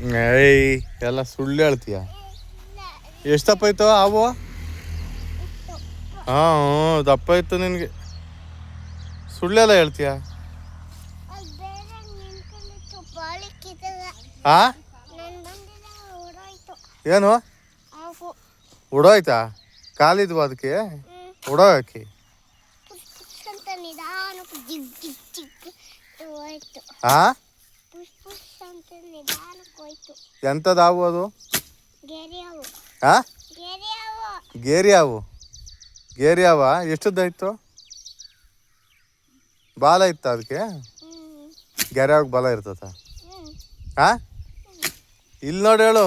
ಏಯ್ ಎಲ್ಲ ಸುಳ್ಳು ಹೇಳ್ತೀಯ. ಎಷ್ಟು ದಪ್ಪ ಆಯ್ತು ಹಾವು? ಹಾಂ ದಪ್ಪ ಇತ್ತು ನಿನಗೆ. ಸುಳ್ಳೆಲ್ಲ ಹೇಳ್ತೀಯ. ಹಾ ಏನು ಉಡೋಯ್ತಾ? ಕಾಲಿದ್ವು ಅದಕ್ಕೆ ಉಡೋಕೆ? ಹಾ ಎಂಥದ್ದು ಹಾವು ಅದು? ಹಾ ಗೇರಿ ಹಾವು. ಗೇರಿ ಹಾವ ಎಷ್ಟದ್ದಾಯ್ತು? ಬಾಲ ಇತ್ತ ಅದಕ್ಕೆ? ಗೆರೆ ಹಾವು ಬಾಲ ಇರ್ತದ? ಹಾ ಇಲ್ಲಿ ನೋಡಿ ಹೇಳು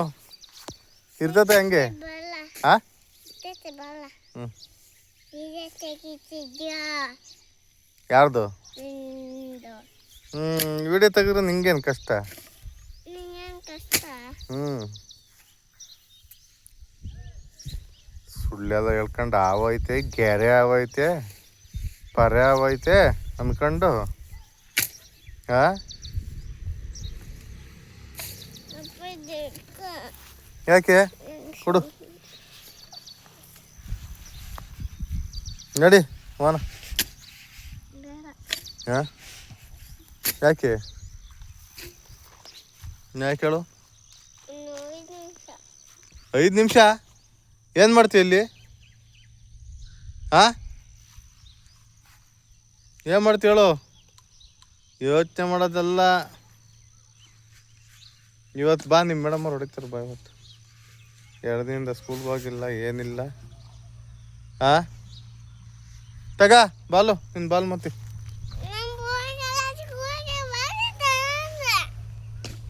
ಇರ್ತದ ಹೆಂಗೆ? ಹಾ ಹ್ಞೂ ಯಾರ್ದು? ವಿಡಿಯೋ ತೆಗೆದ್ರೆ ನಿಂಗೇನು ಕಷ್ಟ? ಸುಳ್ಳೆಲ್ಲ ಹೇಳ್ಕೊಂಡು ಹಾವೈತೆ, ಗೆರೆ ಹಾವೈತೆ, ಪರೆ ಹಾವೈತೆ ಅಂದ್ಕೊಂಡು. ಹಾ ಯಾಕೆ ಕೊಡು ನಡಿ ಹೋನ. ಹಾಂ ಯಾಕೆ ಹೇಳು? 5 ನಿಮಿಷ ಏನು ಮಾಡ್ತೀಯ ಇಲ್ಲಿ? ಹಾಂ ಏನು ಮಾಡ್ತೀಯ ಹೇಳು? ಯೋಚನೆ ಮಾಡೋದಲ್ಲ. ಇವತ್ತು ಬಾ, ನಿಮ್ಮ ಮೇಡಮ್ ಅವ್ರು ಹೊಡಿತಾರೆ ಬಾ. ಇವತ್ತು 2 ದಿನದಿಂದ ಸ್ಕೂಲ್ಗೆ ಹೋಗಿಲ್ಲ, ಏನಿಲ್ಲ. ಹಾಂ ತಗ ಬಾಲು, ನಿನ್ನ ಬಾಲ್ ಮತ್ತೆ.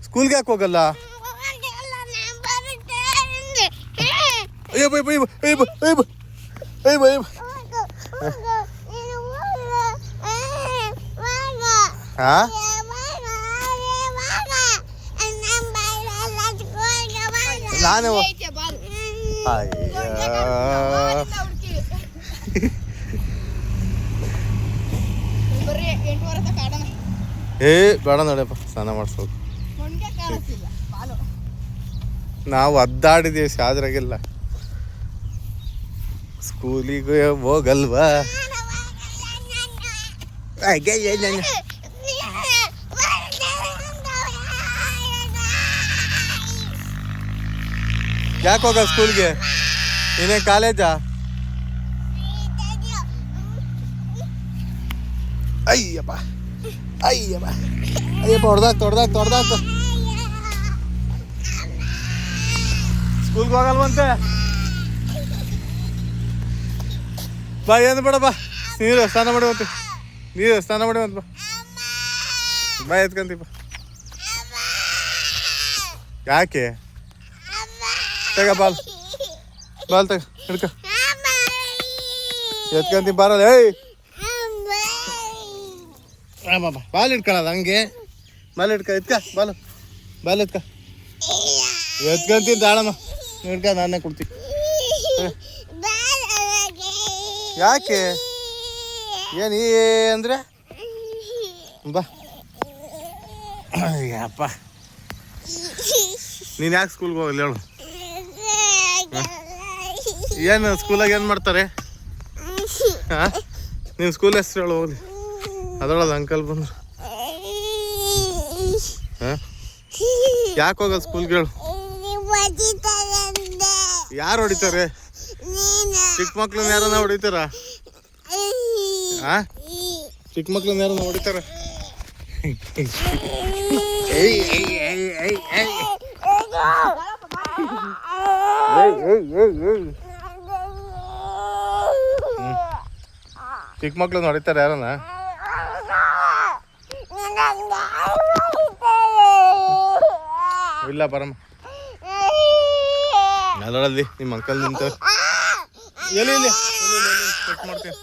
ಸ್ಕೂಲ್ಗೆ ಯಾಕೆ ಹೋಗಲ್ಲ? ಅಯ್ಯೋ bye bye bye bye bye bye. ಹಾಂ ನಾನೇ ಬೇಡ ನೋಡಪ್ಪ, ಸ್ನಾನ ಮಾಡಿಸ್ಬೇಕು. ನಾವು ಅದ್ದಾಡಿದ್ದೀವಿ ಶಾದ್ರಾಗೆಲ್ಲ. ಸ್ಕೂಲಿಗೆ ಹೋಗಲ್ವಾ? ಯಾಕೆ ಹೋಗ ಸ್ಕೂಲ್ಗೆ? ನೀನೇ ಕಾಲೇಜಾ? ಅಯ್ಯಪ್ಪ ಅಯ್ಯಪ್ಪ ಅಯ್ಯಪ್ಪ ಹೊಡೆದಾಕ್ತು. ಸ್ಕೂಲ್ಗೆ ಹೋಗಲ್ವಂತೆ? ಬಾ, ಏನು ಬೇಡ ಬಾ, ನೀರು ಸ್ನಾನ ಮಾಡುವಂತೆ. ಬಾ ಬಾ ಎತ್ಕೊಂತೀಪ. ಯಾಕೆ ತಗ ಬಾಲ್ ತಗ ಹಿಡ್ಕ ಎತ್ಕೊಂತೀವಿ ಬಾರಲ್ಲ. ಏಯ್ ಬಾಲ್ ಹಿಡ್ಕೊಳ್ಳಲ್ಲ ಹಂಗೆ. Ball ಎತ್ಕ ball ಎತ್ಕೊಂತೀನಿ ತಾಳಮ್ಮ. ಹಿಡ್ಕ ನಾನೇ ಕೊಡ್ತೀನಿ. ಯಾಕೆ ಏನು ಅಂದರೆ ಬಾ. ಅಯ್ಯಪ್ಪ ನೀನು ಯಾಕೆ ಸ್ಕೂಲ್ಗೆ ಹೋಗಲ್ಲ ಹೇಳು? ಏನು ಸ್ಕೂಲಾಗ ಏನು ಮಾಡ್ತಾರೆ? ಹಾಂ ನೀನು ಸ್ಕೂಲ್ ಹೆಸ್ರು ಹೇಳು ಹೋಗ್ಲಿ. ಅದರೊಳಗೆ ಅಂಕಲ್ ಬಂದರು. ಹಾಂ ಯಾಕೆ ಹೋಗಲ್ಲ ಸ್ಕೂಲ್ಗೆ ಹೇಳು? ಯಾರು ಹೊಡಿತಾರೆ? ಚಿಕ್ಕ ಮಕ್ಳನ್ನ ಯಾರನ್ನ ಹೊಡಿತಾರ? ಹಾಂ ಚಿಕ್ಕ ಮಕ್ಳನ್ನ ಯಾರನ್ನ ಹೊಡಿತಾರ? ಚಿಕ್ಕ ಮಕ್ಳನ್ನ ಹೊಡಿತಾರೆ ಯಾರನ್ನ? ಇಲ್ಲ ಬರಮ್ಮ. ಅದರಲ್ಲಿ ನಿಮ್ಮ ಅಂಕಲ್ ನಿಂತ ಎಲ್ಲಿ ಚೆಕ್ ಮಾಡ್ತೀನಿ.